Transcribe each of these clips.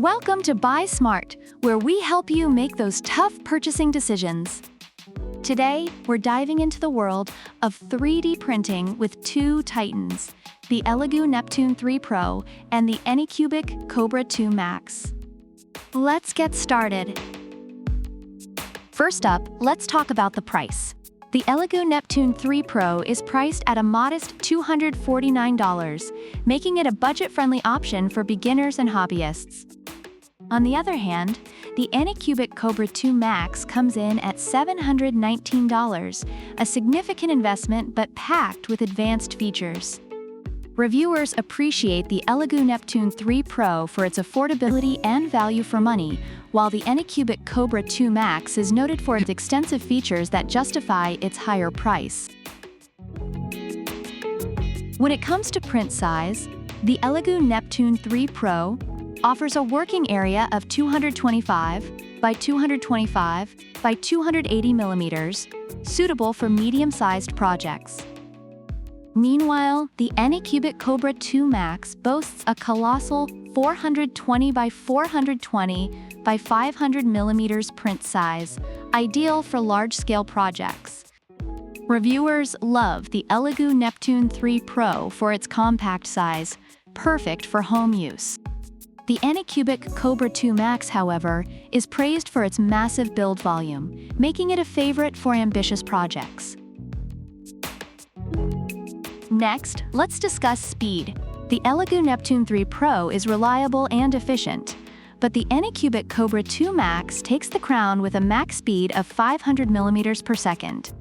Welcome to Buy Smart, where we help you make those tough purchasing decisions. Today, we're diving into the world of 3D printing with two titans, the ELEGOO Neptune 3 Pro and the Anycubic Kobra 2 Max. Let's get started. First up, let's talk about the price. The ELEGOO Neptune 3 Pro is priced at a modest $249, making it a budget-friendly option for beginners and hobbyists. On the other hand, the Anycubic Kobra 2 Max comes in at $719, a significant investment but packed with advanced features. Reviewers appreciate the ELEGOO Neptune 3 Pro for its affordability and value for money, while the Anycubic Kobra 2 Max is noted for its extensive features that justify its higher price. When it comes to print size, the ELEGOO Neptune 3 Pro offers a working area of 225 by 225 by 280 millimeters, suitable for medium-sized projects. Meanwhile, the Anycubic Kobra 2 Max boasts a colossal 420 by 420 by 500 millimeters print size, ideal for large-scale projects. Reviewers love the ELEGOO Neptune 3 Pro for its compact size, perfect for home use. The Anycubic Kobra 2 Max, however, is praised for its massive build volume, making it a favorite for ambitious projects. Next, let's discuss speed. The ELEGOO Neptune 3 Pro is reliable and efficient, but the Anycubic Kobra 2 Max takes the crown with a max speed of 500 millimeters per second.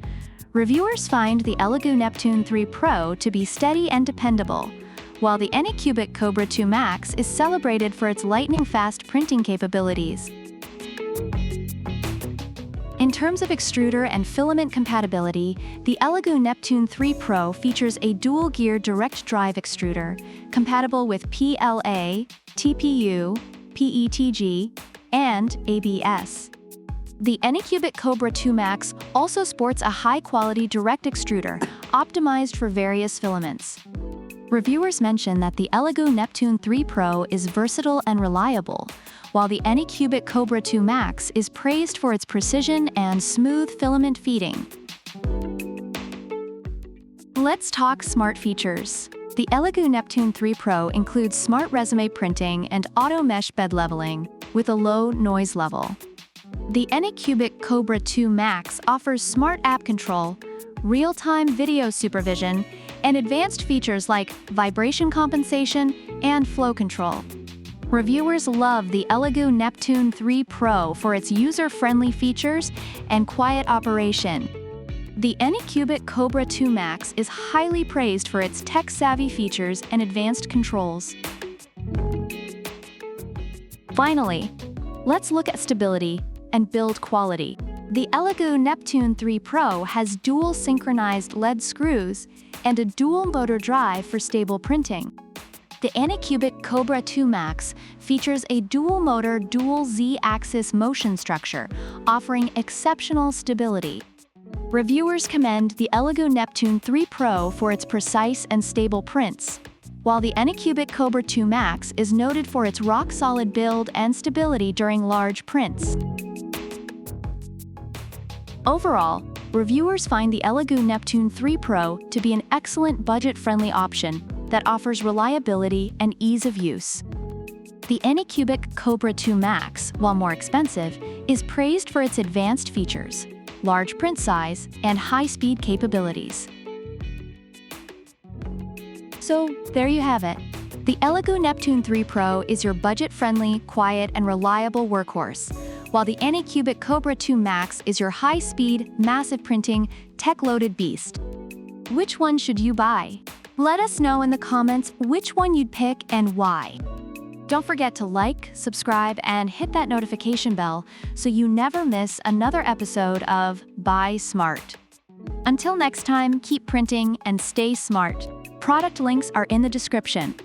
Reviewers find the ELEGOO Neptune 3 Pro to be steady and dependable, while the Anycubic Kobra 2 Max is celebrated for its lightning-fast printing capabilities. In terms of extruder and filament compatibility, the ELEGOO Neptune 3 Pro features a dual-gear direct drive extruder, compatible with PLA, TPU, PETG, and ABS. The Anycubic Kobra 2 Max also sports a high-quality direct extruder, optimized for various filaments. Reviewers mention that the ELEGOO Neptune 3 Pro is versatile and reliable, while the Anycubic Kobra 2 Max is praised for its precision and smooth filament feeding. Let's talk smart features. The ELEGOO Neptune 3 Pro includes smart resume printing and auto mesh bed leveling, with a low noise level. The Anycubic Kobra 2 Max offers smart app control, real-time video supervision, and advanced features like vibration compensation and flow control. Reviewers love the ELEGOO Neptune 3 Pro for its user-friendly features and quiet operation. The Anycubic Kobra 2 Max is highly praised for its tech-savvy features and advanced controls. Finally, let's look at stability and build quality. The ELEGOO Neptune 3 Pro has dual synchronized lead screws and a dual motor drive for stable printing. The Anycubic Kobra 2 Max features a dual motor dual Z-axis motion structure, offering exceptional stability. Reviewers commend the ELEGOO Neptune 3 Pro for its precise and stable prints, while the Anycubic Kobra 2 Max is noted for its rock-solid build and stability during large prints. Overall, reviewers find the ELEGOO Neptune 3 Pro to be an excellent budget-friendly option that offers reliability and ease of use. The Anycubic Kobra 2 Max, while more expensive, is praised for its advanced features, large print size, and high-speed capabilities. So, there you have it. The ELEGOO Neptune 3 Pro is your budget-friendly, quiet, and reliable workhorse, while the Anycubic Kobra 2 Max is your high-speed, massive printing, tech-loaded beast. Which one should you buy? Let us know in the comments which one you'd pick and why. Don't forget to like, subscribe, and hit that notification bell so you never miss another episode of Buy Smart. Until next time, keep printing and stay smart. Product links are in the description.